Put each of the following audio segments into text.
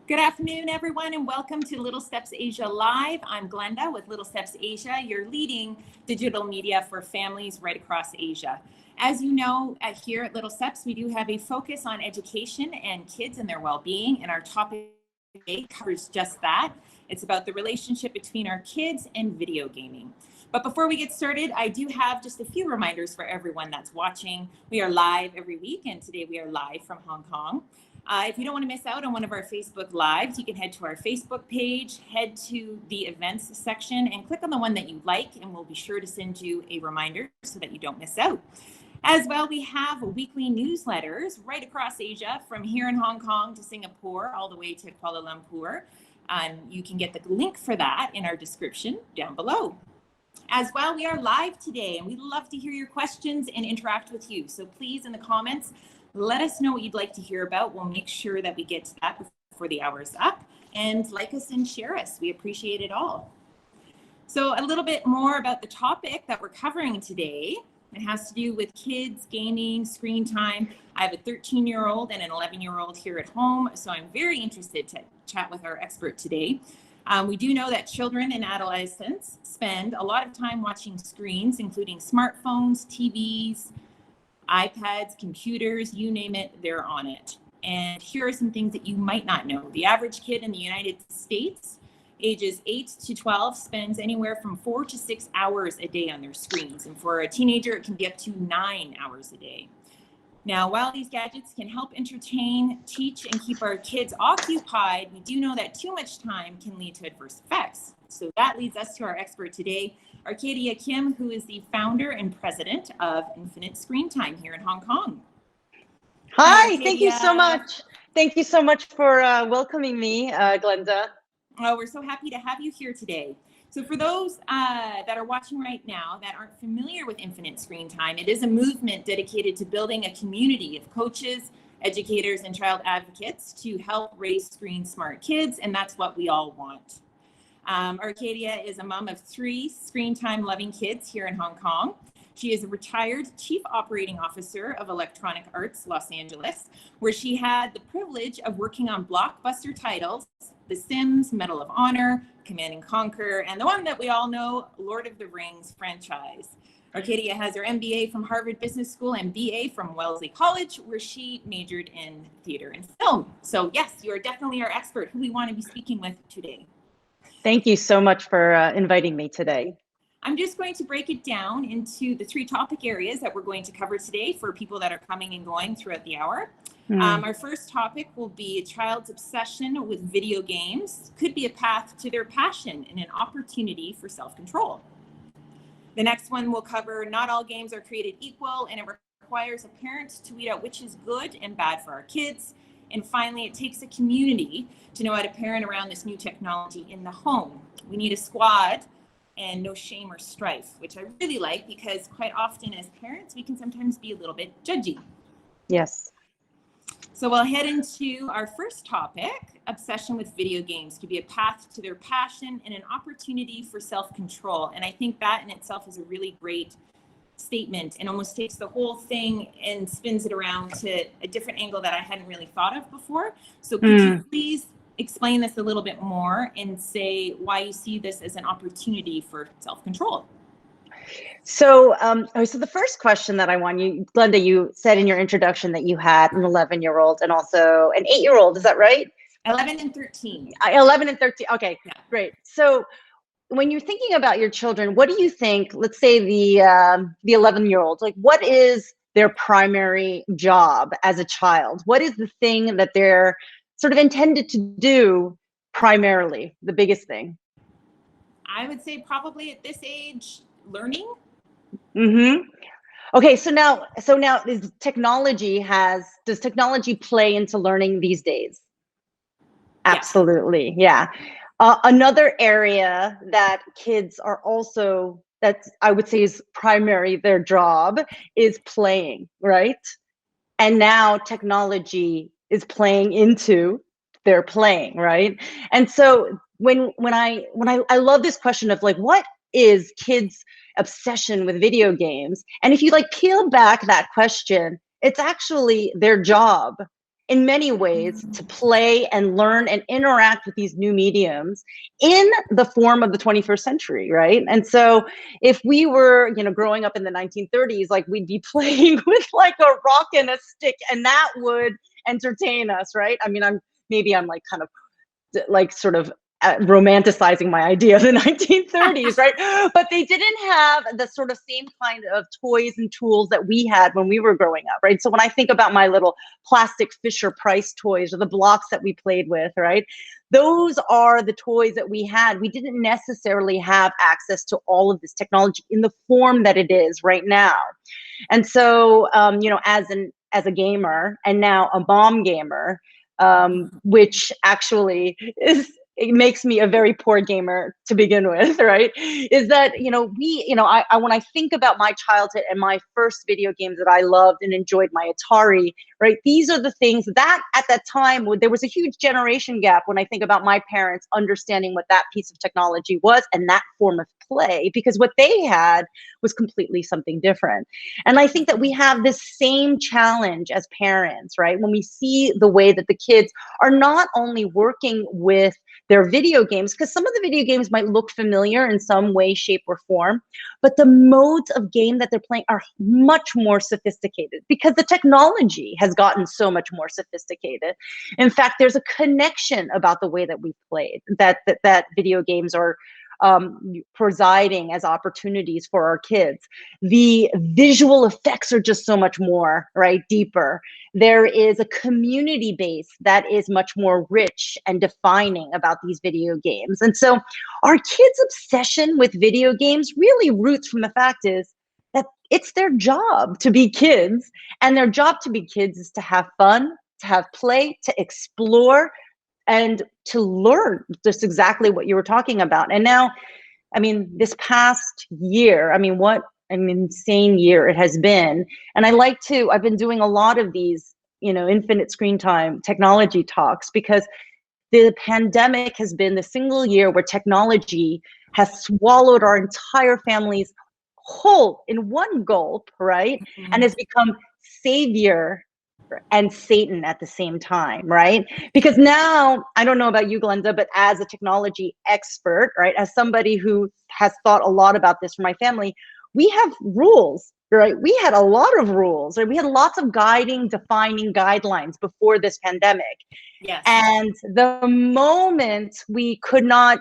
Good afternoon, everyone, and welcome to Little Steps Asia Live. I'm Glenda with Little Steps Asia, your leading digital media for families right across Asia. As you know, here at Little Steps, we do have a focus on education and kids and their well-being, and our topic today covers just that. It's about the relationship between our kids and video gaming. But before we get started, I do have just a few reminders for everyone that's watching. We are live every week, and today we are live from Hong Kong. If you don't want to miss out on one of our Facebook Lives, you can head to our Facebook page, head to the events section, and click on the one that you like, and we'll be sure to send you a reminder so that you don't miss out. As well, we have weekly newsletters right across Asia, from here in Hong Kong to Singapore, all the way to Kuala Lumpur. You can get the link for that in our description down below. As well, we are live today, and we'd love to hear your questions and interact with you. So please, in the comments, let us know what you'd like to hear about. We'll make sure that we get to that before the hour is up. And like us and share us. We appreciate it all. So a little bit more about the topic that we're covering today. It has to do with kids, gaming, screen time. I have a 13-year-old and an 11-year-old here at home, so I'm very interested to chat with our expert today. We do know that children and adolescents spend a lot of time watching screens, including smartphones, TVs, iPads, computers, you name it, they're on it. And here are some things that you might not know. The average kid in the United States, ages 8 to 12, spends anywhere from 4 to 6 hours a day on their screens. And for a teenager, it can be up to 9 hours a day. Now, while these gadgets can help entertain, teach, and keep our kids occupied, we do know that too much time can lead to adverse effects. So that leads us to our expert today, Arcadia Kim, who is the founder and president of Infinite Screentime here in Hong Kong. Hi, thank you so much. Thank you so much for welcoming me, Glenda. Oh, we're so happy to have you here today. So for those that are watching right now that aren't familiar with Infinite Screentime, it is a movement dedicated to building a community of coaches, educators, and child advocates to help raise screen smart kids, and that's what we all want. Arcadia is a mom of 3 screen time loving kids here in Hong Kong. She is a retired Chief Operating Officer of Electronic Arts Los Angeles, where she had the privilege of working on blockbuster titles, The Sims, Medal of Honor, Command & Conquer, and the one that we all know, Lord of the Rings franchise. Arcadia has her MBA from Harvard Business School and BA from Wellesley College, where she majored in theater and film. So yes, you are definitely our expert who we want to be speaking with today. Thank you so much for inviting me today. I'm just going to break it down into the 3 topic areas that we're going to cover today for people that are coming and going throughout the hour. Our first topic will be a child's obsession with video games could be a path to their passion and an opportunity for self-control. The next one will cover not all games are created equal, and it requires a parent to weed out which is good and bad for our kids. And finally, it takes a community to know how to parent around this new technology in the home. We need a squad and no shame or strife, which I really like because quite often as parents, we can sometimes be a little bit judgy. Yes. So we'll head into our first topic. Obsession with video games could be a path to their passion and an opportunity for self-control. And I think that in itself is a really great statement and almost takes the whole thing and spins it around to a different angle that I hadn't really thought of before. So could you please explain this a little bit more and say why you see this as an opportunity for self-control? So, so the first question that I want you, Glenda, you said in your introduction that you had an 11-year-old and also an 8-year-old. Is that right? 11 and 13. 11 and 13. Okay, yeah. Great. So when you're thinking about your children, what do you think, let's say the 11-year-old, like what is their primary job as a child? What is the thing that they're sort of intended to do primarily, the biggest thing? I would say probably at this age, learning. Okay, so now does technology play into learning these days? Absolutely, yeah. Another area that kids are also, that I would say is primary, their job is playing, right? And now technology is playing into their playing, right? And so when I love this question of like, what is kids' obsession with video games? And if you like peel back that question, it's actually their job. in many ways to play and learn and interact with these new mediums in the form of the 21st century, right? And so if we were, growing up in the 1930s, like we'd be playing with like a rock and a stick, and that would entertain us, right? I mean, I'm like kind of like sort of romanticizing my idea of the 1930s, right? But they didn't have the sort of same kind of toys and tools that we had when we were growing up, right? So when I think about my little plastic Fisher-Price toys or the blocks that we played with, right? Those are the toys that we had. We didn't necessarily have access to all of this technology in the form that it is right now. And so, as a gamer and now a mom gamer, which actually it makes me a very poor gamer to begin with, right? Is that, when I think about my childhood and my first video games that I loved and enjoyed, my Atari, right? These are the things that at that time, there was a huge generation gap when I think about my parents understanding what that piece of technology was and that form of play, because what they had was completely something different. And I think that we have this same challenge as parents, right? When we see the way that the kids are not only working with their video games, because some of the video games might look familiar in some way, shape, or form, but the modes of game that they're playing are much more sophisticated because the technology has gotten so much more sophisticated. In fact, there's a connection about the way that we played, that video games are presiding as opportunities for our kids. The visual effects are just so much more, right, deeper. There is a community base that is much more rich and defining about these video games. And so our kids' obsession with video games really roots from the fact is that it's their job to be kids, and their job to be kids is to have fun, to have play, to explore, and to learn just exactly what you were talking about. And now, I mean, this past year, what an insane year it has been. And I've been doing a lot of these, infinite screen time technology talks, because the pandemic has been the single year where technology has swallowed our entire families whole in one gulp, right? Mm-hmm. And has become savior and Satan at the same time, right? Because now, I don't know about you, Glenda, but as a technology expert, right, as somebody who has thought a lot about this for my family, we have rules, right? We had a lot of rules, right? We had lots of defining guidelines before this pandemic. Yes. And the moment we could not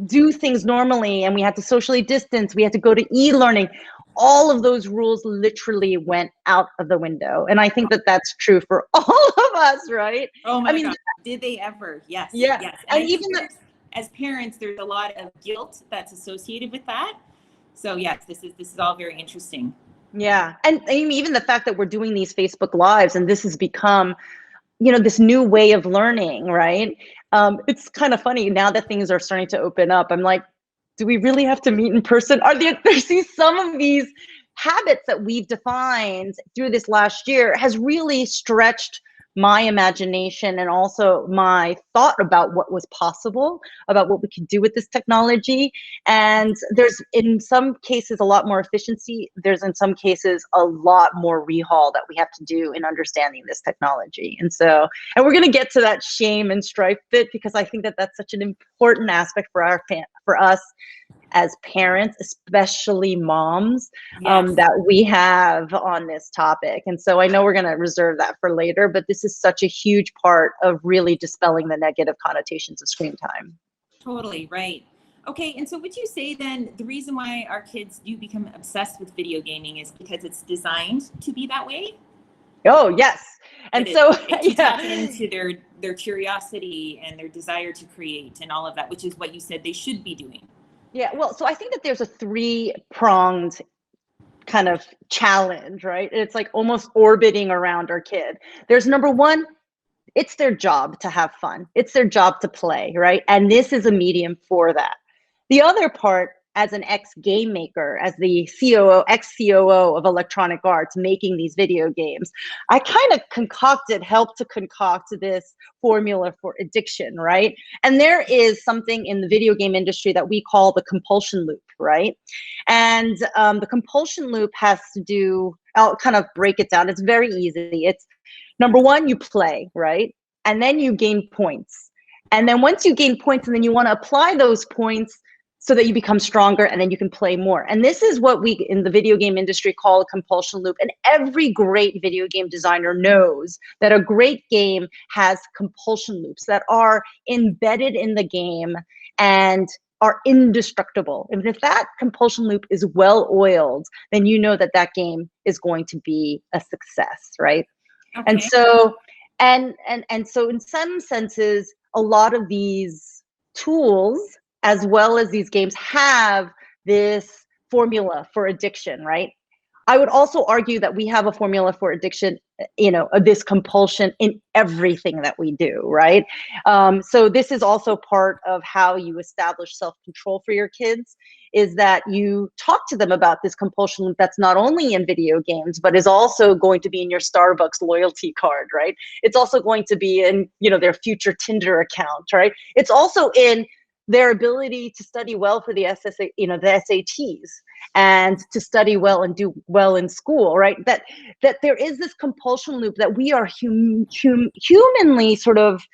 do things normally and we had to socially distance, we had to go to e-learning, all of those rules literally went out of the window. And I think that that's true for all of us, right? Oh my God, did they ever? Yes. Yeah. Yes. And even as parents, there's a lot of guilt that's associated with that. So yes, this is all very interesting. Yeah. And even the fact that we're doing these Facebook Lives and this has become, this new way of learning, right? It's kind of funny now that things are starting to open up. I'm like, do we really have to meet in person? There's some of these habits that we've defined through this last year has really stretched my imagination and also my thought about what was possible, about what we could do with this technology. And there's, in some cases, a lot more efficiency. There's, in some cases, a lot more rehaul that we have to do in understanding this technology. And we're going to get to that shame and strife bit, because I think that that's such an important aspect for us as parents, especially moms, yes, that we have on this topic. And so I know we're going to reserve that for later, but this is such a huge part of really dispelling the negative connotations of screen time. Totally right. Okay, and so would you say then the reason why our kids do become obsessed with video gaming is because it's designed to be that way? Oh, yes. And it taps into their curiosity and their desire to create and all of that, which is what you said they should be doing. Yeah, well, so I think that there's a three-pronged kind of challenge, right? It's like almost orbiting around our kid. There's number one, it's their job to have fun. It's their job to play, right? And this is a medium for that. The other part, as an ex-game maker, as the ex-COO of Electronic Arts making these video games, I kind of helped to concoct this formula for addiction, right? And there is something in the video game industry that we call the compulsion loop, right? And the compulsion loop has to do, I'll kind of break it down. It's very easy. Number one, you play, right? And then you gain points. And then once you gain points, and then you want to apply those points so that you become stronger, and then you can play more. And this is what we in the video game industry call a compulsion loop. And every great video game designer knows that a great game has compulsion loops that are embedded in the game and are indestructible. And if that compulsion loop is well oiled, then you know that that game is going to be a success, right? Okay. And so, and so in some senses, a lot of these tools, as well as these games, have this formula for addiction, right? I would also argue that we have a formula for addiction, this compulsion in everything that we do, right? So this is also part of how you establish self-control for your kids, is that you talk to them about this compulsion loop that's not only in video games, but is also going to be in your Starbucks loyalty card, right? It's also going to be in, their future Tinder account, right? It's also in their ability to study well for the the SATs, and to study well and do well in school, right? That there is this compulsion loop that we are humanly sort of,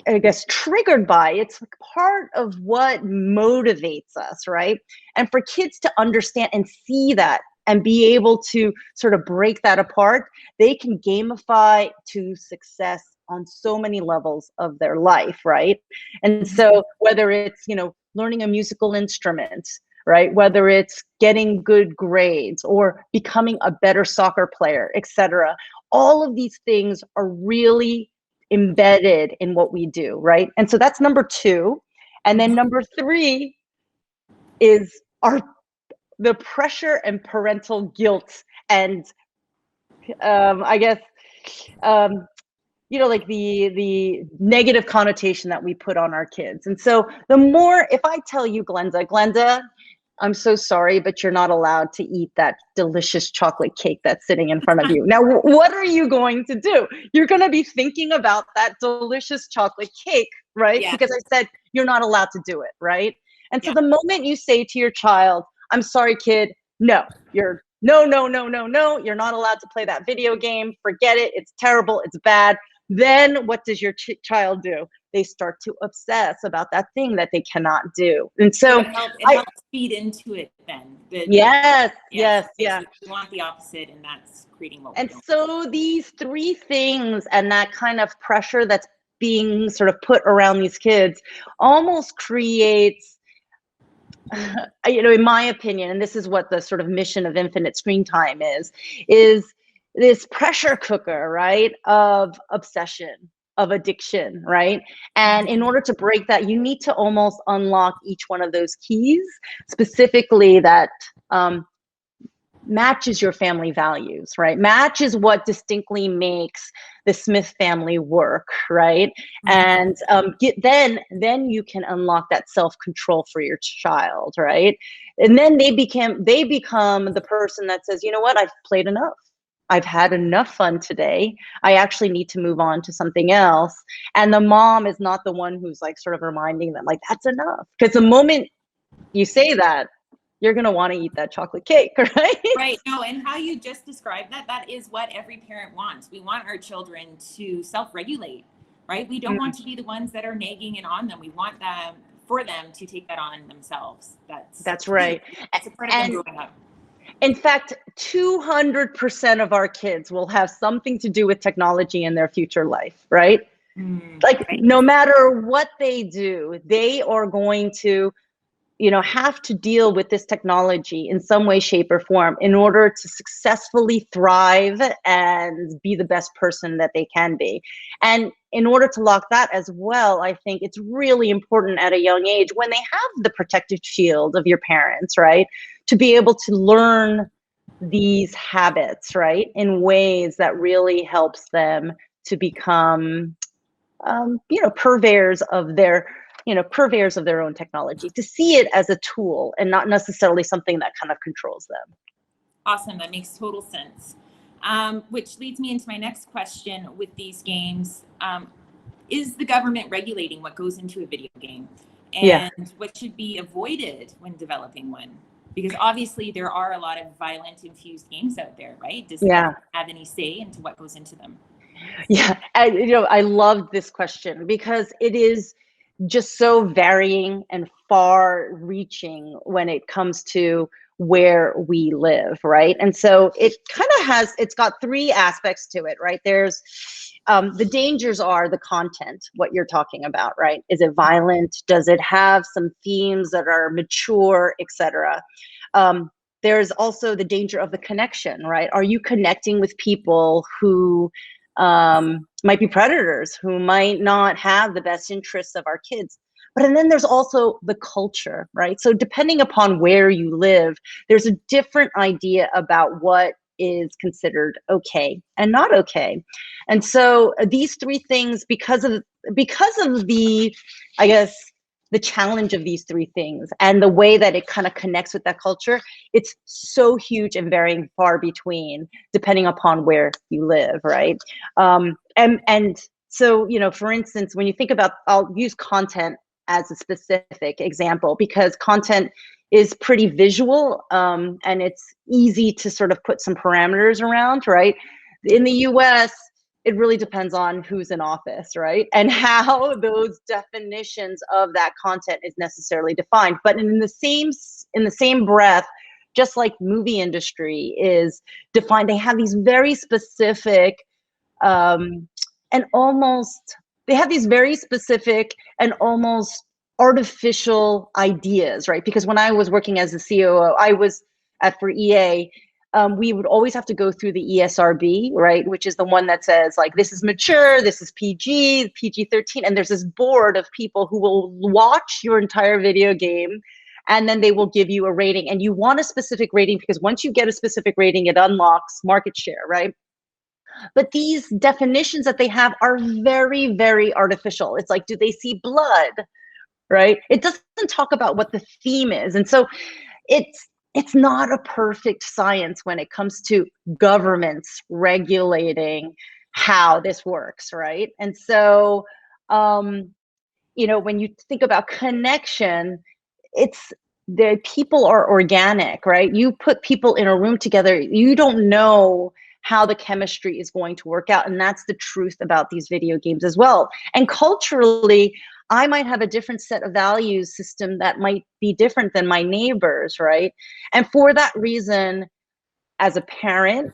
I guess, triggered by. It's like part of what motivates us, right? And for kids to understand and see that and be able to sort of break that apart, they can gamify to success on so many levels of their life, right? And so whether it's, learning a musical instrument, right? Whether it's getting good grades or becoming a better soccer player, etc. All of these things are really embedded in what we do, right? And so that's number two. And then number three is the pressure and parental guilt, and I guess like the negative connotation that we put on our kids. And so the more, if I tell you, Glenda, I'm so sorry, but you're not allowed to eat that delicious chocolate cake that's sitting in front of you. Now, what are you going to do? You're going to be thinking about that delicious chocolate cake, right? Yeah. Because I said you're not allowed to do it, right? And so the moment you say to your child, I'm sorry, kid, no, you're no, you're not allowed to play that video game. Forget it. It's terrible. It's bad. Then what does your child do? They start to obsess about that thing that they cannot do. And so it helps feed into it then. Yes. We want the opposite, and that's creating what we don't. So these three things and that kind of pressure that's being sort of put around these kids almost creates, in my opinion, and this is what the sort of mission of Infinite Screentime is this pressure cooker, right, of obsession, of addiction, right? And in order to break that, you need to almost unlock each one of those keys, specifically that matches your family values, right? Matches what distinctly makes the Smith family work, right? And then you can unlock that self-control for your child, right? And then they become the person that says, you know what, I've played enough. I've had enough fun today. I actually need to move on to something else. And the mom is not the one who's like sort of reminding them, like, that's enough. Because the moment you say that, you're going to want to eat that chocolate cake, right? Right. No, and how you just described that is what every parent wants. We want our children to self-regulate, right? We don't want to be the ones that are nagging it on them. We want for them to take that on themselves. That's right. It's a part of them growing up. In fact, 200% of our kids will have something to do with technology in their future life, right? No matter what they do, they are going to, have to deal with this technology in some way, shape, or form in order to successfully thrive and be the best person that they can be. And in order to lock that as well, I think it's really important at a young age, when they have the protective shield of your parents, right, to be able to learn these habits, right, in ways that really helps them to become, purveyors of their own technology, to see it as a tool and not necessarily something that kind of controls them. Awesome. That makes total sense. Which leads me into my next question with these games. Is the government regulating what goes into a video game? And what should be avoided when developing one? Because obviously there are a lot of violent infused games out there, right? Does Yeah. that have any say into what goes into them? Yeah, and I love this question because it is just so varying and far reaching when it comes to where we live, right? And so it kind of it's got three aspects to it, right? There's the dangers are the content, what you're talking about, right? Is it violent? Does it have some themes that are mature, etc.? There's also the danger of the connection, right? Are you connecting with people who might be predators, who might not have the best interests of our kids? And then there's also the culture, right? So depending upon where you live, there's a different idea about what is considered okay and not okay. And so these three things, because of the, I guess, the challenge of these three things and the way that it kind of connects with that culture, it's so huge and varying far between depending upon where you live, right? And so, for instance, when you think about, I'll use content as a specific example because content is pretty visual, and it's easy to sort of put some parameters around, right? In the US, it really depends on who's in office, right? And how those definitions of that content is necessarily defined. But in the same breath, just like movie industry is defined, they have these very specific and almost artificial ideas, right? Because when I was working as a COO, I was for EA, we would always have to go through the ESRB, right? Which is the one that says like, this is mature, this is PG, PG-13. And there's this board of people who will watch your entire video game and then they will give you a rating. And you want a specific rating because once you get a specific rating, it unlocks market share, right? But these definitions that they have are very, very artificial. It's like, do they see blood, right? It doesn't talk about what the theme is. And so it's not a perfect science when it comes to governments regulating how this works, right? And so, when you think about connection, the people are organic, right? You put people in a room together, you don't know how the chemistry is going to work out. And that's the truth about these video games as well. And culturally, I might have a different set of values system that might be different than my neighbors, right? And for that reason, as a parent,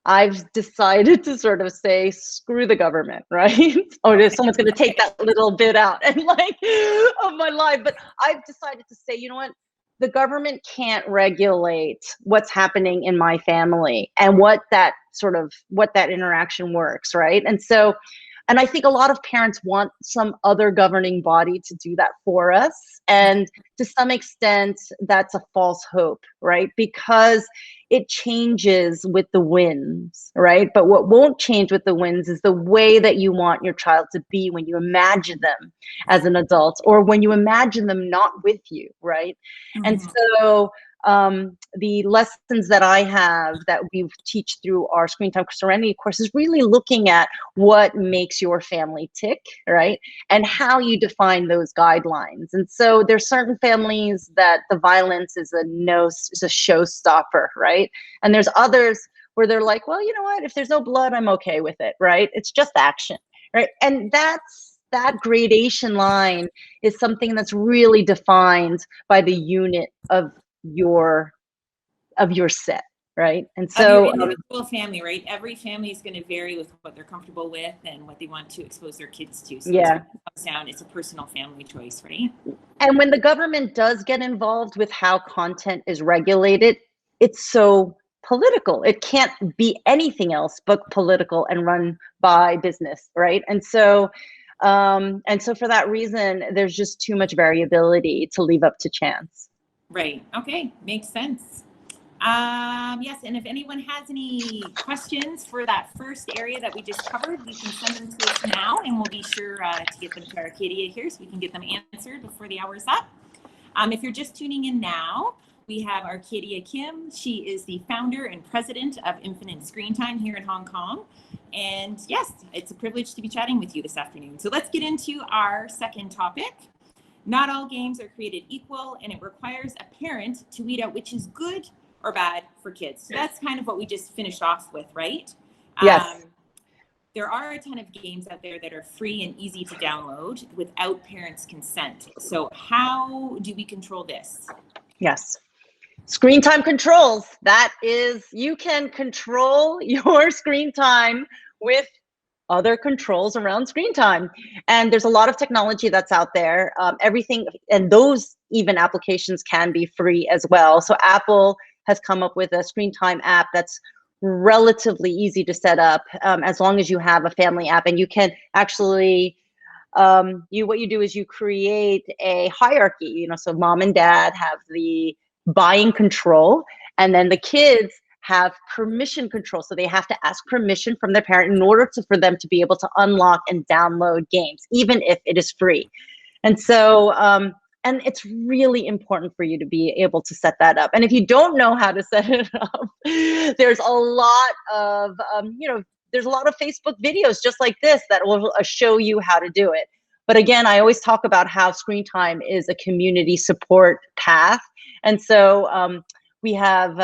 I've decided to sort of say, screw the government, right? Or if someone's going to take that little bit out and of my life. But I've decided to say, you know what? The government can't regulate what's happening in my family and what that interaction works, right? And I think a lot of parents want some other governing body to do that for us. And to some extent, that's a false hope, right? Because it changes with the winds, right? But what won't change with the winds is the way that you want your child to be when you imagine them as an adult or when you imagine them not with you, right? Mm-hmm. And so the lessons that I have that we teach through our Screentime Serenity course is really looking at what makes your family tick, right? And how you define those guidelines. And so there's certain families that the violence is a showstopper, right? And there's others where they're like, well, you know what? If there's no blood, I'm okay with it, right? It's just action, right? And that gradation line is something that's really defined by the unit of your set, right? And so of your individual family, right? Every family is going to vary with what they're comfortable with and what they want to expose their kids to. So yeah, it's a personal family choice, right? And when the government does get involved with how content is regulated, it's so political. It can't be anything else but political and run by business, right? And so for that reason, there's just too much variability to leave up to chance. Right. Okay. Makes sense. Yes. And if anyone has any questions for that first area that we just covered, you can send them to us now and we'll be sure to get them to Arcadia here so we can get them answered before the hour's up. If you're just tuning in now, we have Arcadia Kim. She is the founder and president of Infinite Screentime here in Hong Kong. And yes, it's a privilege to be chatting with you this afternoon. So let's get into our second topic. Not all games are created equal, and it requires a parent to weed out which is good or bad for kids. So that's kind of what we just finished off with, right? Yes. There are a ton of games out there that are free and easy to download without parents' consent. So how do we control this? Yes. Screen time controls. That is, you can control your screen time with other controls around screen time. And there's a lot of technology that's out there. Everything, and those even applications can be free as well. So Apple has come up with a screen time app that's relatively easy to set up, as long as you have a family app, and you can actually what you do is you create a hierarchy, so mom and dad have the buying control, and then the kids have permission control. So they have to ask permission from their parent in order for them to be able to unlock and download games, even if it is free. And so, and it's really important for you to be able to set that up. And if you don't know how to set it up, there's a lot of, there's a lot of Facebook videos just like this that will show you how to do it. But again, I always talk about how screen time is a community support path. And so we have,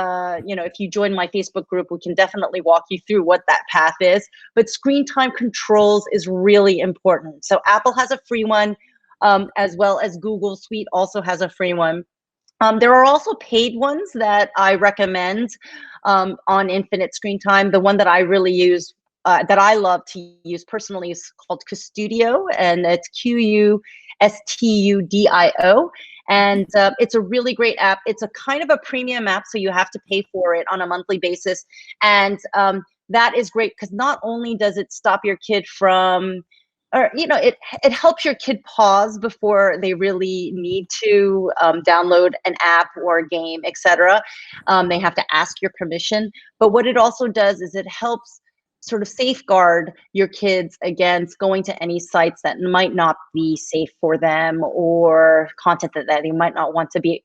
if you join my Facebook group, we can definitely walk you through what that path is. But screen time controls is really important. So Apple has a free one, as well as Google Suite also has a free one. There are also paid ones that I recommend on Infinite Screentime. The one that I really use, that I love to use personally, is called Custudio, and it's Custudio. And it's a really great app. It's a kind of a premium app, so you have to pay for it on a monthly basis. And that is great because not only does it stop your kid from, or it helps your kid pause before they really need to download an app or a game, etc. They have to ask your permission. But what it also does is it helps sort of safeguard your kids against going to any sites that might not be safe for them, or content that they might not want to be,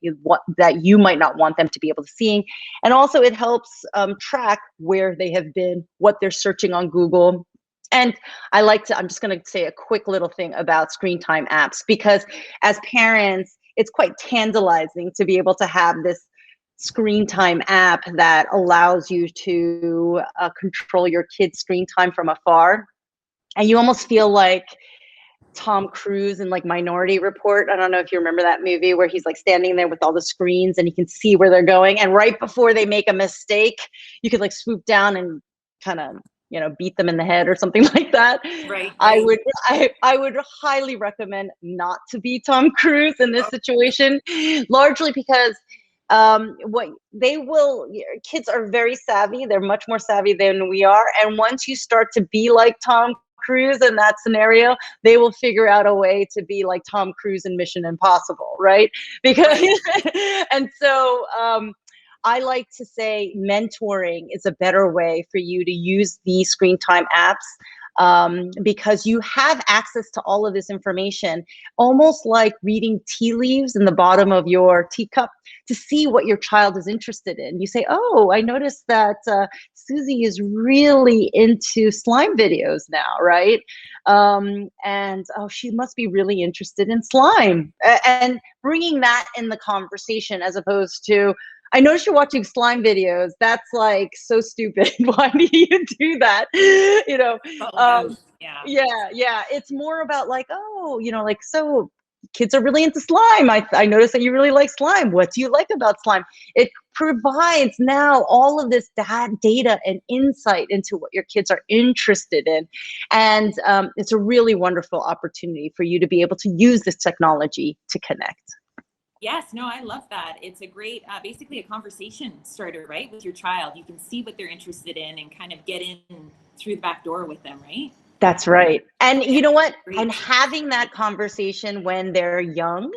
that you might not want them to be able to see. And also it helps track where they have been, what they're searching on Google. And I'm just going to say a quick little thing about screen time apps, because as parents, it's quite tantalizing to be able to have this screen time app that allows you to control your kids' screen time from afar. And you almost feel like Tom Cruise in like Minority Report. I don't know if you remember that movie where he's like standing there with all the screens and he can see where they're going. And right before they make a mistake, you could like swoop down and kind of, beat them in the head or something like that. Right. I would highly recommend not to be Tom Cruise in this situation, largely because kids are very savvy. They're much more savvy than we are. And once you start to be like Tom Cruise in that scenario, they will figure out a way to be like Tom Cruise in Mission Impossible, right? Because, and so, I like to say mentoring is a better way for you to use these screen time apps, because you have access to all of this information, almost like reading tea leaves in the bottom of your teacup to see what your child is interested in. You say, oh, I noticed that Susie is really into slime videos now, right? And oh, she must be really interested in slime. And bringing that in the conversation, as opposed to, I noticed you're watching slime videos. That's like so stupid. Why do you do that? Yeah. It's more about like, oh, like, so kids are really into slime. I noticed that you really like slime. What do you like about slime? It provides now all of this data and insight into what your kids are interested in. And it's a really wonderful opportunity for you to be able to use this technology to connect. Yes, no, I love that. It's a great, basically a conversation starter, right? With your child. You can see what they're interested in and kind of get in through the back door with them, right? That's right. And you know what? And having that conversation when they're young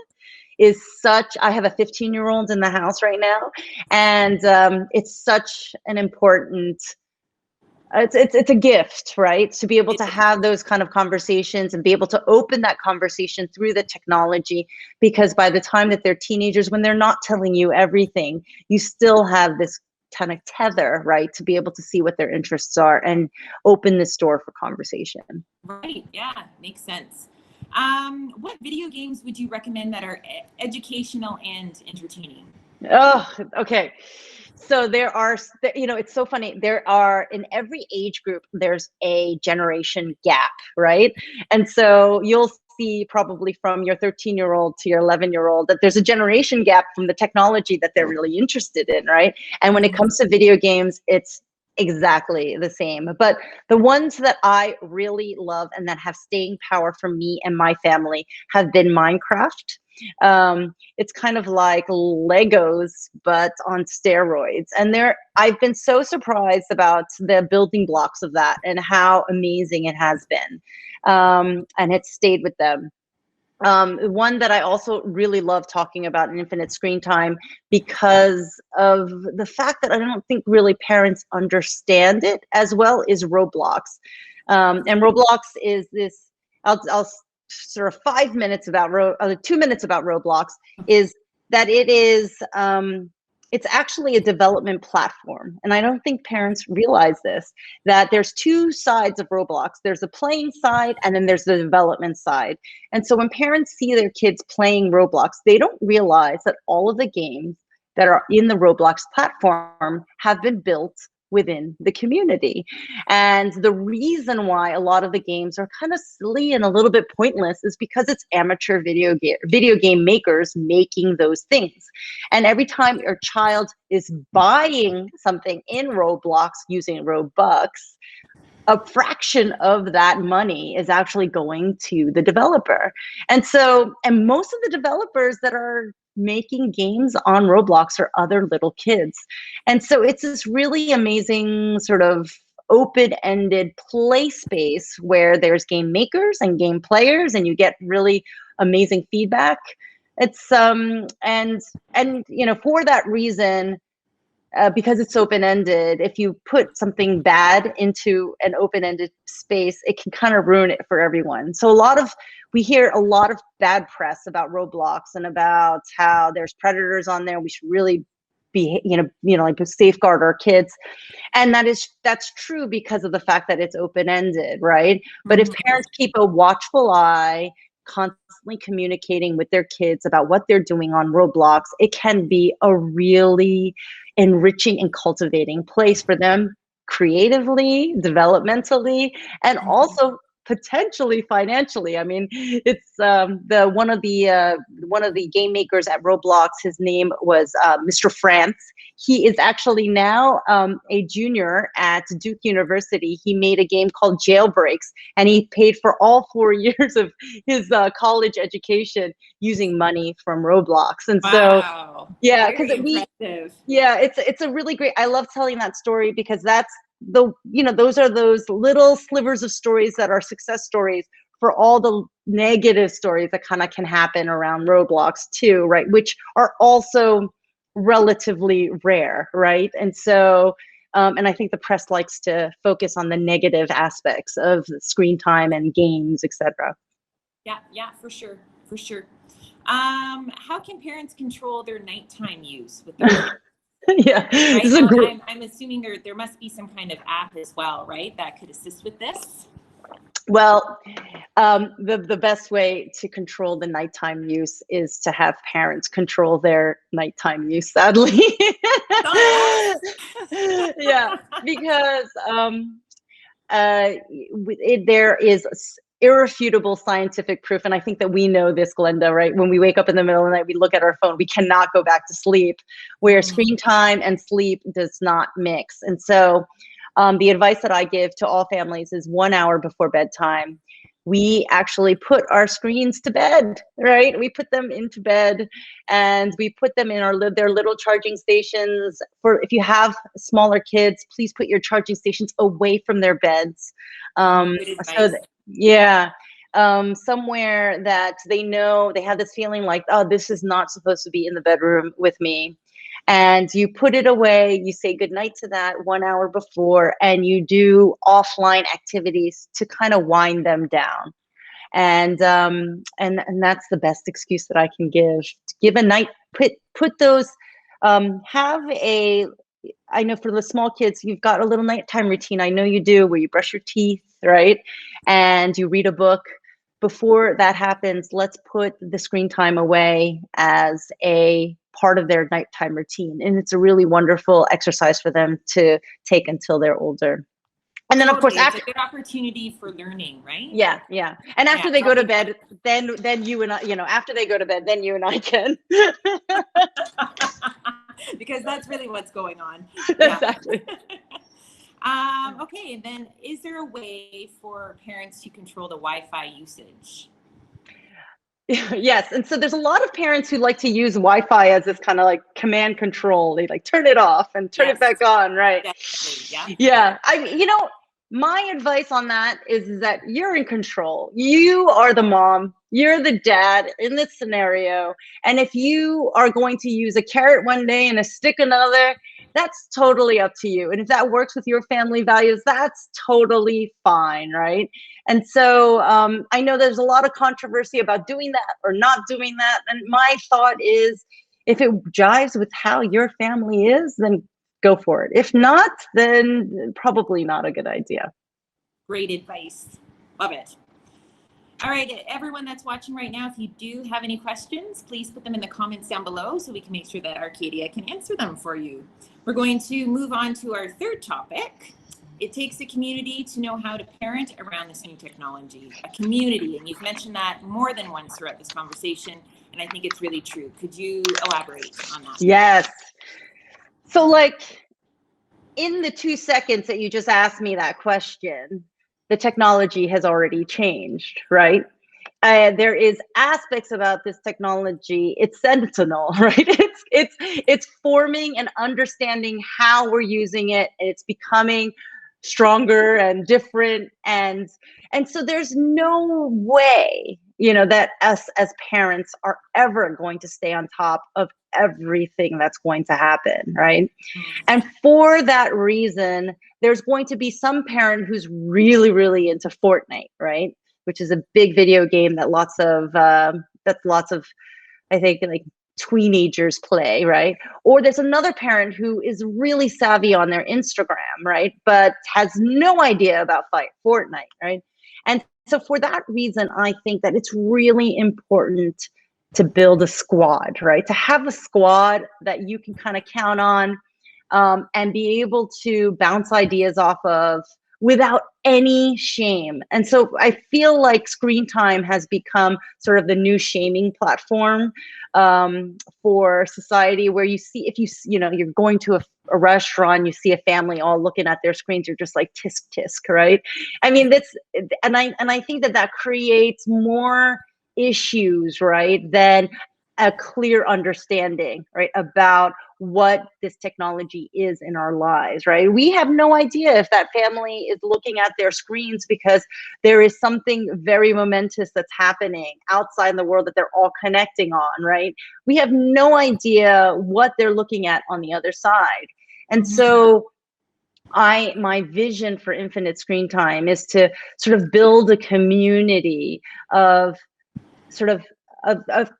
is I have a 15-year-old in the house right now. And it's such an important, it's a gift, right? To be able to have those kind of conversations and be able to open that conversation through the technology, because by the time that they're teenagers, when they're not telling you everything, you still have this kind of tether, right? To be able to see what their interests are and open this door for conversation. Right, yeah, makes sense. What video games would you recommend that are educational and entertaining? Oh, okay. So there are, it's so funny. There are, in every age group, there's a generation gap, right? And so you'll see probably from your 13-year-old to your 11-year-old that there's a generation gap from the technology that they're really interested in, right? And when it comes to video games, it's exactly the same. But the ones that I really love and that have staying power for me and my family have been Minecraft. It's kind of like Legos, but on steroids. And I've been so surprised about the building blocks of that and how amazing it has been. And it's stayed with them. One that I also really love talking about in Infinite Screen Time because of the fact that I don't think really parents understand it as well is Roblox. And Roblox is this, I'll sort of 5 minutes about 2 minutes about Roblox is that it's actually a development platform. And I don't think parents realize this, that there's two sides of Roblox. There's the playing side and then there's the development side. And so when parents see their kids playing Roblox, they don't realize that all of the games that are in the Roblox platform have been built within the community. And the reason why a lot of the games are kind of silly and a little bit pointless is because it's amateur video game makers making those things. And every time your child is buying something in Roblox using Robux, a fraction of that money is actually going to the developer. And most of the developers that are making games on Roblox are other little kids. And so it's this really amazing sort of open-ended play space where there's game makers and game players and you get really amazing feedback. It's and for that reason, because it's open-ended, if you put something bad into an open-ended space, it can kind of ruin it for everyone. So we hear a lot of bad press about Roblox and about how there's predators on there. We should really be, like safeguard our kids. And that's true because of the fact that it's open-ended, right? But if parents keep a watchful eye, constantly communicating with their kids about what they're doing on Roblox, it can be a really enriching and cultivating place for them creatively, developmentally, and also potentially financially. I mean, it's one of the game makers at Roblox. His name was Mr. France. He is actually now a junior at Duke University. He made a game called Jailbreaks, and he paid for all 4 years of his college education using money from Roblox. And wow. Yeah, because it's a really great. I love telling that story because that's those are those little slivers of stories that are success stories for all the negative stories that kind of can happen around Roblox too, right? Which are also relatively rare, right? And so, and I think the press likes to focus on the negative aspects of screen time and games, etc. Yeah, for sure. How can parents control their nighttime use with their kids? Yeah, right? I'm assuming there must be some kind of app as well, right, that could assist with this? Well, the best way to control the nighttime use is to have parents control their nighttime use, sadly. Yeah, because there is irrefutable scientific proof, and I think that we know this, Glenda, right? When we wake up in the middle of the night, we look at our phone, we cannot go back to sleep, where screen time and sleep does not mix. And so the advice that I give to all families is 1 hour before bedtime, we actually put our screens to bed, right? We put them into bed and we put them in their little charging stations. If you have smaller kids, please put your charging stations away from their beds. Somewhere that they know, they have this feeling like, oh, this is not supposed to be in the bedroom with me. And you put it away, you say goodnight to that 1 hour before, and you do offline activities to kind of wind them down. And that's the best excuse that I can give. Give a night, put those, I know for the small kids, you've got a little nighttime routine. I know you do, where you brush your teeth, right? And you read a book. before that happens, let's put the screen time away as a part of their nighttime routine. And it's a really wonderful exercise for them to take until they're older. And then, of course, it's a good opportunity for learning, right? Yeah, yeah. And after they go to bed, then you and I, after they go to bed, then you and I can. Because that's really what's going on. Exactly. Okay, and then is there a way for parents to control the Wi-Fi usage? Yes, and so there's a lot of parents who like to use Wi-Fi as this kind of like command control. They like turn it off and turn it back on, right? Definitely, yeah. My advice on that is that you're in control. You are the mom, you're the dad in this scenario. And if you are going to use a carrot one day and a stick another, that's totally up to you. And if that works with your family values, that's totally fine, right? And so I know there's a lot of controversy about doing that or not doing that. And my thought is, if it jives with how your family is, then go for it. If not, then probably not a good idea. Great advice. Love it. All right, everyone that's watching right now, if you do have any questions, please put them in the comments down below so we can make sure that Arcadia can answer them for you. We're going to move on to our third topic. It takes a community to know how to parent around this new technology. A community, and you've mentioned that more than once throughout this conversation, and I think it's really true. Could you elaborate on that? Yes. So like in the 2 seconds that you just asked me that question, the technology has already changed, right? There is aspects about this technology. It's sentinel, right? It's forming and understanding how we're using it, and it's becoming stronger and different, and so there's no way that us as parents are ever going to stay on top of everything that's going to happen, right? And for that reason, there's going to be some parent who's really, really into Fortnite, right? Which is a big video game that lots of I think like teenagers play, right? Or there's another parent who is really savvy on their Instagram, right? But has no idea about Fortnite, right? And so for that reason, I think that it's really important to build a squad, right? To have a squad that you can kind of count on and be able to bounce ideas off of without any shame. And so I feel like Screentime has become sort of the new shaming platform for society, where you see, if you're going to a restaurant, you see a family all looking at their screens, you're just like tisk tisk, right? I mean, I think that creates more issues, right, than a clear understanding, right, about what this technology is in our lives, right? We have no idea if that family is looking at their screens because there is something very momentous that's happening outside in the world that they're all connecting on, right? We have no idea what they're looking at on the other side. And so my vision for Infinite Screentime is to sort of build a community of sort of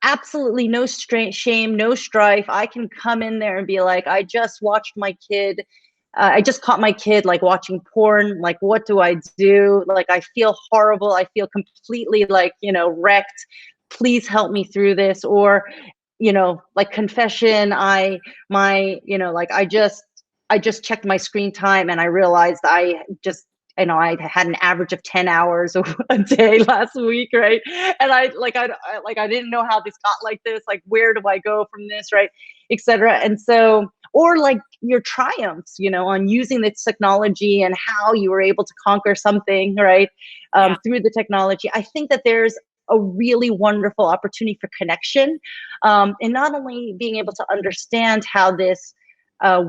absolutely no shame, no strife. I can come in there and be like, I just watched my kid. I just caught my kid like watching porn. Like, what do I do? Like, I feel horrible. I feel completely like, wrecked. Please help me through this. Or, like confession. I just checked my screen time and I realized I had an average of 10 hours a day last week, right? And I didn't know how this got like this, like, where do I go from this, right? Etc. And so, or like your triumphs, on using this technology and how you were able to conquer something, right? Through the technology. I think that there's a really wonderful opportunity for connection, and not only being able to understand how this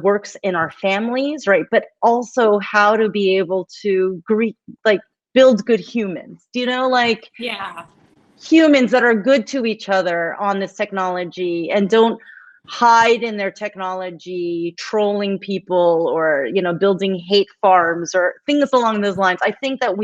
works in our families, right? But also how to be able to build good humans. Humans that are good to each other on this technology and don't hide in their technology, trolling people or building hate farms or things along those lines. I think that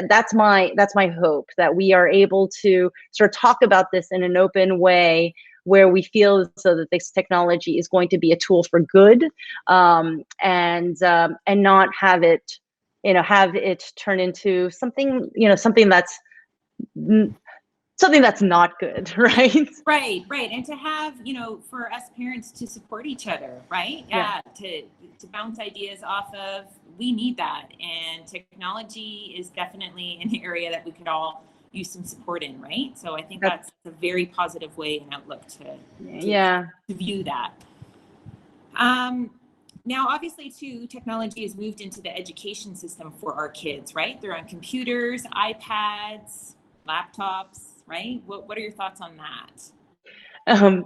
that's my hope, that we are able to sort of talk about this in an open way, where we feel so that this technology is going to be a tool for good, and not have it turn into something, something that's something that's not good, right? Right, right. And to have, for us parents to support each other, right? Yeah, to bounce ideas off of, we need that. And technology is definitely an area that we could all use some support in, right? So I think that's a very positive way and outlook to view that. Now, obviously, too, technology has moved into the education system for our kids, right? They're on computers, iPads, laptops, right? What are your thoughts on that?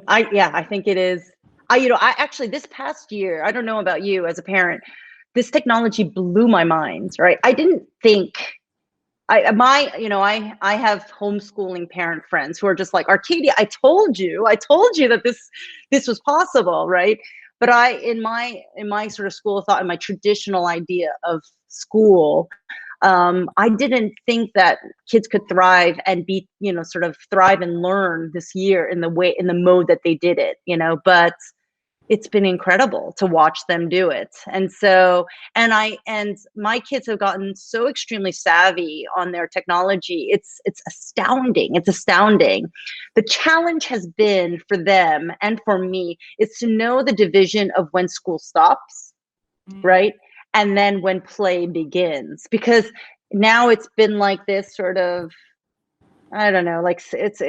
I think it is. I actually, this past year, I don't know about you as a parent, this technology blew my mind, right? I didn't think I have homeschooling parent friends who are just like, Arcadia, I told you that this was possible, right? But in my sort of school of thought, in my traditional idea of school, I didn't think that kids could thrive and be, sort of thrive and learn this year in the mode that they did it, but it's been incredible to watch them do it. And so, and my kids have gotten so extremely savvy on their technology. It's astounding. It's astounding. The challenge has been for them and for me is to know the division of when school stops, right? And then when play begins, because now it's been like this sort of, I don't know, like it's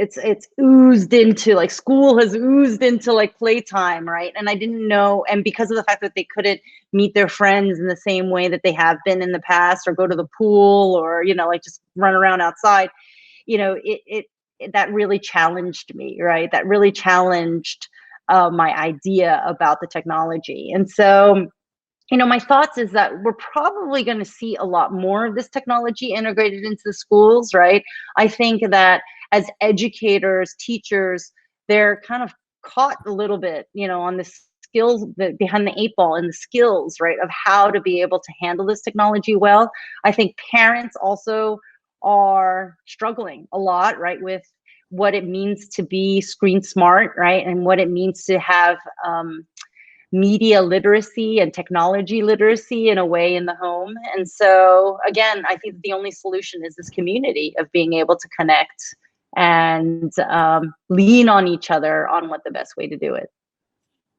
oozed into, like school has oozed into like playtime, right? And I didn't know, and because of the fact that they couldn't meet their friends in the same way that they have been in the past, or go to the pool, or like just run around outside, that really challenged me, right? That really challenged my idea about the technology. And so, my thoughts is that we're probably going to see a lot more of this technology integrated into the schools, right? I think that as educators, teachers, they're kind of caught a little bit, on the skills, behind the eight ball, and the skills, right, of how to be able to handle this technology well. I think parents also are struggling a lot, right, with what it means to be screen smart, right, and what it means to have media literacy and technology literacy in a way in the home. And so again, I think the only solution is this community of being able to connect and lean on each other on what the best way to do it.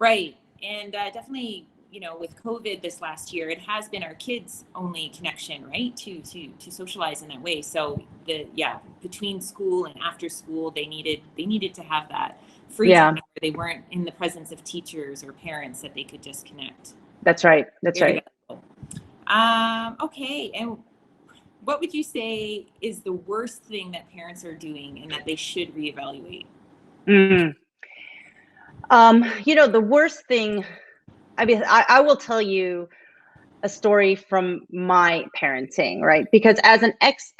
Right. And definitely, with COVID this last year, it has been our kids' only connection, right, to socialize in that way. So between school and after school, they needed to have that free time where they weren't in the presence of teachers or parents, that they could just connect. That's right. Okay. And what would you say is the worst thing that parents are doing and that they should reevaluate? The worst thing, I mean, I will tell you a story from my parenting, right? Because as an ex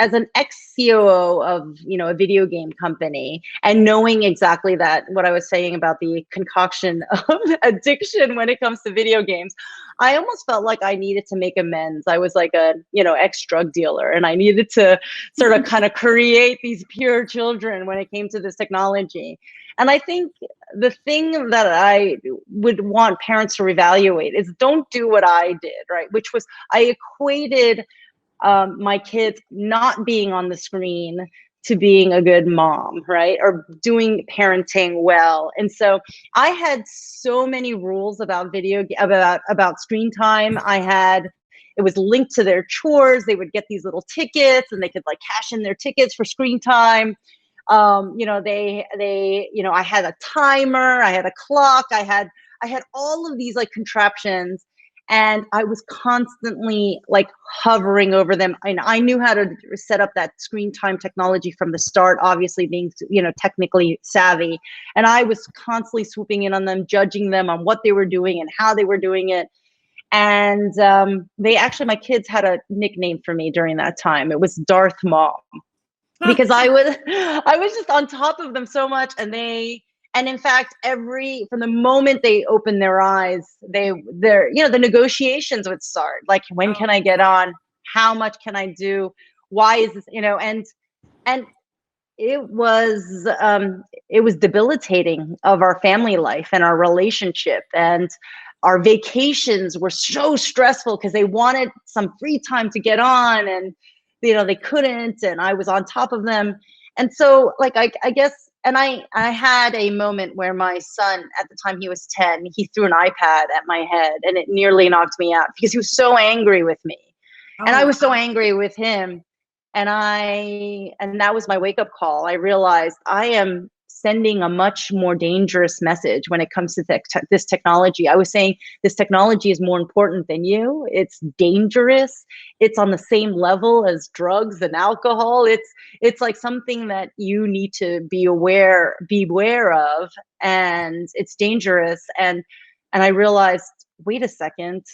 COO of, a video game company, and knowing exactly that, what I was saying about the concoction of addiction when it comes to video games, I almost felt like I needed to make amends. I was like a, ex-drug dealer, and I needed to sort of kind of create these pure children when it came to this technology. And I think the thing that I would want parents to reevaluate is don't do what I did, right? Which was I equated my kids not being on the screen to being a good mom, right? Or doing parenting well. And so I had so many rules about about screen time. It was linked to their chores. They would get these little tickets and they could like cash in their tickets for screen time. I had a timer, I had a clock, I had all of these like contraptions, and I was constantly like hovering over them. And I knew how to set up that screen time technology from the start, obviously being, technically savvy. And I was constantly swooping in on them, judging them on what they were doing and how they were doing it. And my kids had a nickname for me during that time. It was Darth Mom. Because I was just on top of them so much, and in fact, from the moment they opened their eyes, the negotiations would start. Like, when can I get on? How much can I do? Why is this? And it was debilitating of our family life and our relationship, and our vacations were so stressful because they wanted some free time to get on, and they couldn't, and I was on top of them. And so like, I guess, and I had a moment where my son, at the time he was 10, he threw an iPad at my head, and it nearly knocked me out because he was so angry with me. And I was so angry with him. And that was my wake up call. I realized I am sending a much more dangerous message when it comes to this technology. I was saying this technology is more important than you. It's dangerous. It's on the same level as drugs and alcohol. It's like something that you need to beware of, and it's dangerous. And I realized, wait a second,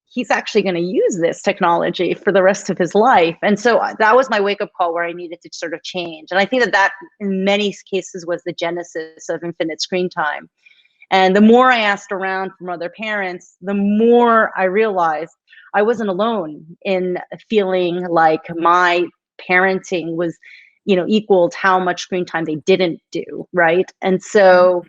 he's actually going to use this technology for the rest of his life. And so that was my wake-up call where I needed to sort of change. And I think that in many cases was the genesis of Infinite Screentime. And the more I asked around from other parents, the more I realized I wasn't alone in feeling like my parenting was, equaled how much screen time they didn't do, right? And so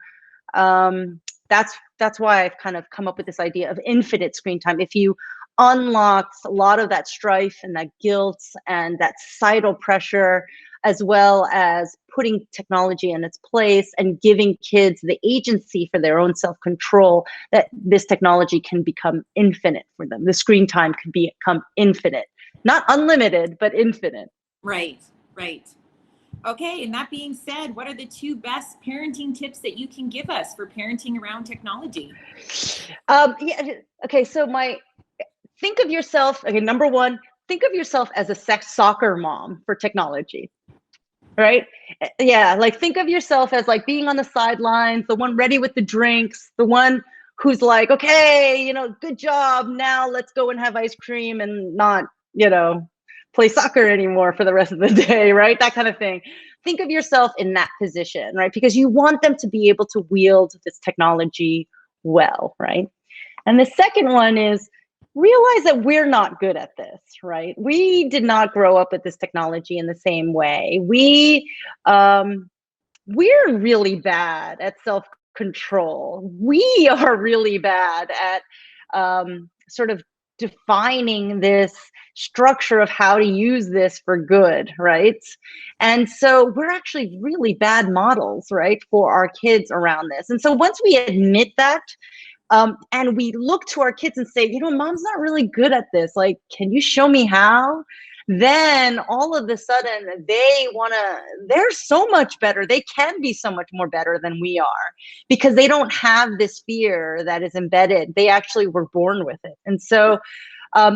that's why I've kind of come up with this idea of infinite screen time. If you unlock a lot of that strife and that guilt and that societal pressure, as well as putting technology in its place and giving kids the agency for their own self-control, that this technology can become infinite for them. The screen time can become infinite, not unlimited, but infinite. Right. Okay, and that being said, what are the 2 best parenting tips that you can give us for parenting around technology? Okay, so think of yourself, okay, number 1, think of yourself as a soccer mom for technology, right? Yeah, like think of yourself as like being on the sidelines, the one ready with the drinks, the one who's like, okay, good job, now let's go and have ice cream and not, play soccer anymore for the rest of the day, right? That kind of thing. Think of yourself in that position, right? Because you want them to be able to wield this technology well, right? And the second one is realize that we're not good at this, right? We did not grow up with this technology in the same way. We're really bad at self-control. We are really bad at sort of defining this structure of how to use this for good, right? And so we're actually really bad models, right, for our kids around this. And so once we admit that, and we look to our kids and say, mom's not really good at this. Like, can you show me how? Then all of a sudden they're so much better. They can be so much more better than we are because they don't have this fear that is embedded. They actually were born with it. And so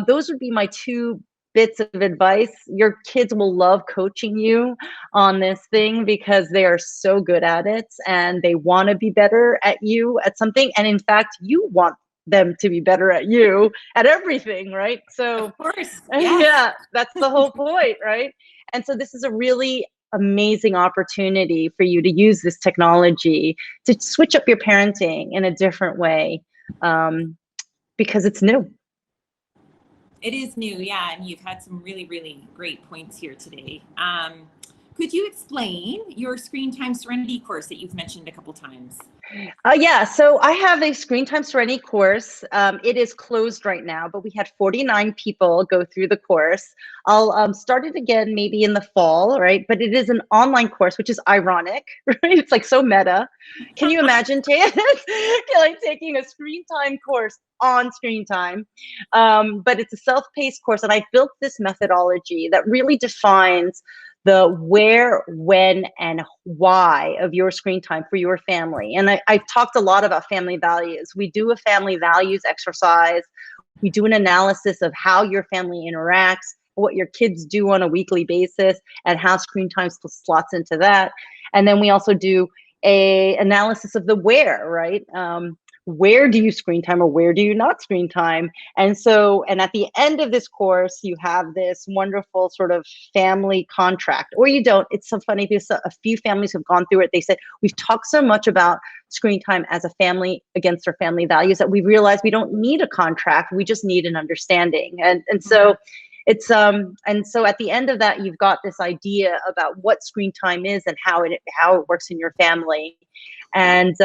those would be my 2 bits of advice. Your kids will love coaching you on this thing because they are so good at it and they want to be better at you at something. And in fact, you want them to be better at you at everything, right? So of course, yes. Yeah, that's the whole point, right? And so this is a really amazing opportunity for you to use this technology to switch up your parenting in a different way, because it's new. It is new, yeah, and you've had some really, really great points here today. Could you explain your Screen Time Serenity course that you've mentioned a couple times? Yeah, so I have a Screen Time Serenity course. It is closed right now, but we had 49 people go through the course. I'll start it again maybe in the fall, right? But it is an online course, which is ironic, right? It's like so meta. Can you imagine like taking a Screen Time course on Screen Time? But it's a self-paced course, and I built this methodology that really defines the where, when, and why of your screen time for your family. And I've talked a lot about family values. We do a family values exercise. We do an analysis of how your family interacts, what your kids do on a weekly basis, and how screen time slots into that. And then we also do a analysis of the where, right? Where do you screen time or where do you not screen time? And at the end of this course, you have this wonderful sort of family contract, or you don't. It's so funny because a few families have gone through it. They said, we've talked so much about screen time as a family against our family values that we realized we don't need a contract. We just need an understanding. And so it's and so at the end of that, you've got this idea about what screen time is and how it works in your family. And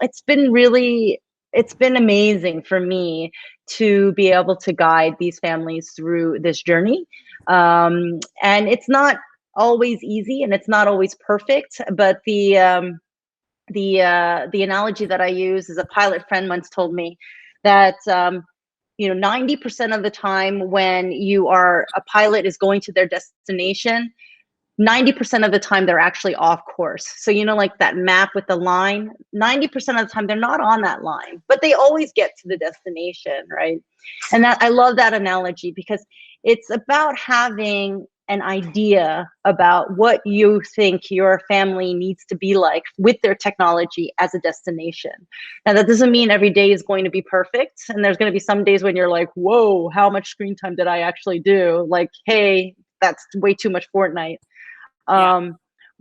it's been amazing for me to be able to guide these families through this journey. And it's not always easy and it's not always perfect, but the analogy that I use is a pilot friend once told me that 90% of the time when a pilot is going to their destination, 90% of the time they're actually off course. So like that map with the line, 90% of the time they're not on that line, but they always get to the destination, right? And that, I love that analogy because it's about having an idea about what you think your family needs to be like with their technology as a destination. Now, that doesn't mean every day is going to be perfect. And there's going to be some days when you're like, whoa, how much screen time did I actually do? Like, hey, that's way too much Fortnite.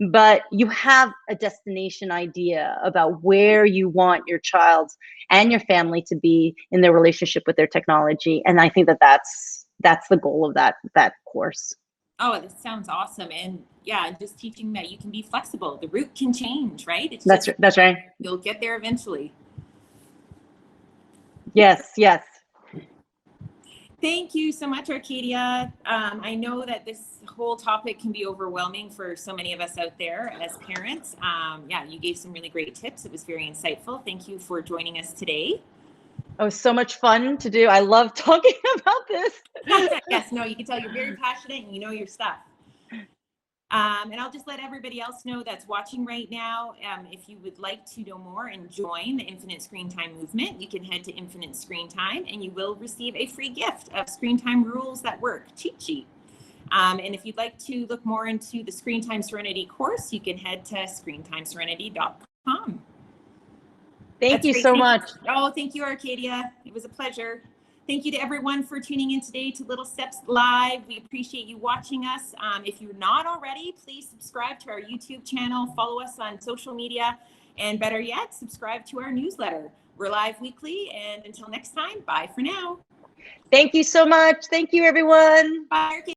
But you have a destination idea about where you want your child and your family to be in their relationship with their technology. And I think that that's the goal of that course. Oh, this sounds awesome. And yeah, just teaching that you can be flexible. The route can change, right? That's right. You'll get there eventually. Yes, yes. Thank you so much, Arcadia. I know that this whole topic can be overwhelming for so many of us out there as parents. Yeah, you gave some really great tips. It was very insightful. Thank you for joining us today. Oh, so much fun to do. I love talking about this. Yes, no, you can tell you're very passionate and you know your stuff. And I'll just let everybody else know that's watching right now. If you would like to know more and join the Infinite Screentime movement, you can head to Infinite Screentime and you will receive a free gift of Screentime Rules That Work cheat sheet. And if you'd like to look more into the Screentime Serenity course, you can head to screentimeserenity.com. Thank you so much. Oh, thank you, Arcadia. It was a pleasure. Thank you to everyone for tuning in today to Little Steps Live. We appreciate you watching us. If you're not already, please subscribe to our YouTube channel, follow us on social media, and better yet, subscribe to our newsletter. We're live weekly, and until next time, bye for now. Thank you so much. Thank you, everyone. Bye, Arcadia.